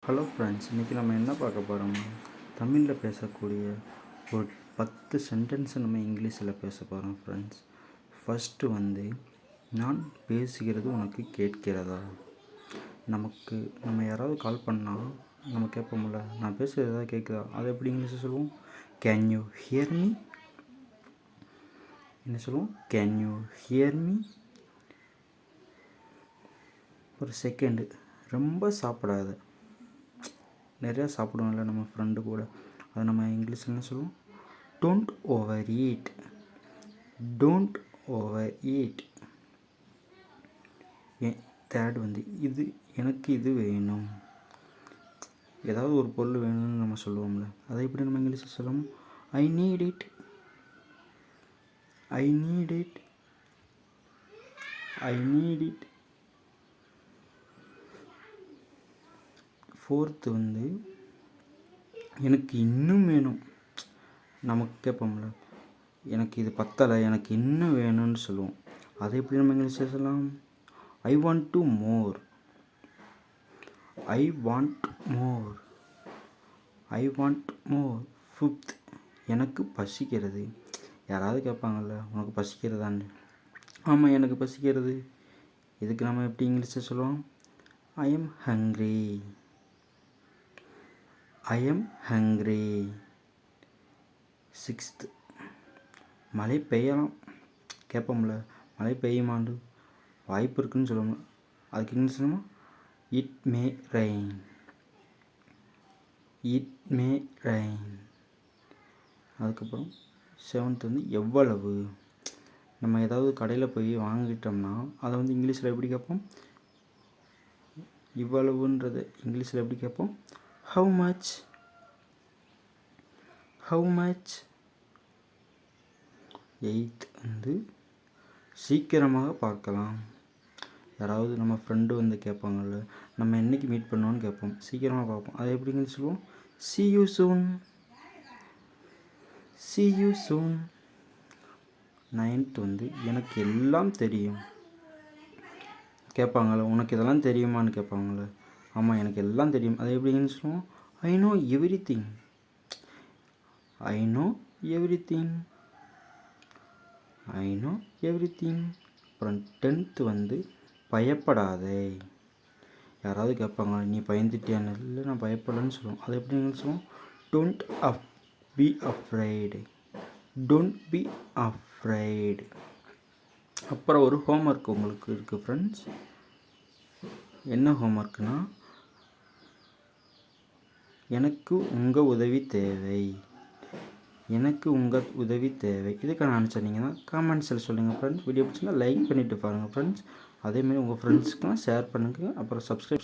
Hello friends, இன்றைக்கி நம்ம என்ன பார்க்க போகிறோம்னா தமிழில் பேசக்கூடிய ஒரு 10 சென்டென்ஸை நம்ம இங்கிலீஷில் பேச போகிறோம் ஃப்ரெண்ட்ஸ். ஃபஸ்ட்டு நான் பேசுகிறது உனக்கு கேட்கிறதா. நம்ம யாராவது கால் பண்ணால் நம்ம கேட்போம்ல, நான் பேசுகிறது ஏதாவது கேட்குதா, அதை எப்படி இங்கிலீஷில் சொல்லுவோம்? Can you hear me. என்ன சொல்லுவோம்? Can you hear me. ஒரு செகண்டு, ரொம்ப சாப்பிடாத. நிறையா சாப்பிடுவோம்ல நம்ம ஃப்ரெண்டு கூட, அதை நம்ம இங்கிலீஷில் என்ன சொல்லுவோம்? Don't over eat. Don't over eat. Third எனக்கு இது வேணும். ஏதாவது ஒரு பொருள் வேணும்னு நம்ம சொல்லுவோம்ல, அதை எப்படி நம்ம இங்கிலீஷில் சொல்லுவோம்? I need it. I need it. I need it. Fourth எனக்கு இன்னும் வேணும். நமக்கு கேட்போம்ல, எனக்கு இது பத்தலை, எனக்கு இன்னும் வேணும்னு சொல்லுவோம். அதை எப்படி நம்ம இங்கிலீஷில் சொல்லலாம்? I want to more. I want more. I want more. Fifth, எனக்கு பசிக்கிறது. யாராவது கேட்பாங்கள்ல, உனக்கு பசிக்கிறதான்னு. ஆமாம், எனக்கு பசிக்கிறது. இதுக்கு நம்ம எப்படி இங்கிலீஷில் சொல்லுவோம்? I am hungry. I am hungry. Sixth, மழை பெய்யலாம். கேட்போம்ல, மழை பெய்யுமாண்டு, வாய்ப்பு இருக்குதுன்னு சொல்லுவோம்ல, அதுக்கு இங்கிலீஷ் சொல்லுமா? It may rain. It may rain. அதுக்கப்புறம் செவன்த்து எவ்வளவு. நம்ம ஏதாவது கடையில் போய் வாங்கிட்டோம்னா அதை இங்கிலீஷில் எப்படி கேட்போம்? இவ்வளவுன்றது இங்கிலீஷில் எப்படி கேட்போம்? How much. How much. Eighth, சீக்கிரமாக பார்க்கலாம். யாராவது நம்ம ஃப்ரெண்டு கேட்பாங்கள்ல, நம்ம என்றைக்கு மீட் பண்ணுவோன்னு கேட்போம். சீக்கிரமாக பார்ப்போம், அதை எப்படின்னு சொல்லுவோம்? see you soon. see you soon. Ninth, எனக்கு எல்லாம் தெரியும். கேட்பாங்கள்ல, உனக்கு இதெல்லாம் தெரியுமான்னு கேட்பாங்கள்ல. ஆமாம், எனக்கு எல்லாம் தெரியும். அதை எப்படின்னு சொல்லுவோம்? I know every thing. I know every thing. I know every thing. அப்புறம் 10th, பயப்படாதே. யாராவது கேட்பாங்க, நீ பயந்துட்டியான்னு. இல்லை, நான் பயப்படலன்னு சொல்லுவோம். அதை எப்படி நீங்கள் சொல்லுவோம்? Don't be afraid. Don't be afraid. அப்புறம் ஒரு ஹோம்ஒர்க் உங்களுக்கு இருக்குது ஃப்ரெண்ட்ஸ். என்ன ஹோம்ஒர்க்குனா, எனக்கு உங்கள் உதவி தேவை. எனக்கு உங்கள் உதவி தேவை. இதுக்கான ஆன்சர் நீங்கள் தான் காமெண்ட்ஸில் சொல்லுங்கள் ஃப்ரெண்ட்ஸ். வீடியோ பிடிச்சிருந்தா லைக் பண்ணிவிட்டு பாருங்கள் ஃப்ரெண்ட்ஸ். அதேமாதிரி உங்கள் ஃப்ரெண்ட்ஸ்க்கெலாம் ஷேர் பண்ணுங்கள். அப்புறம் சப்ஸ்கிரைப்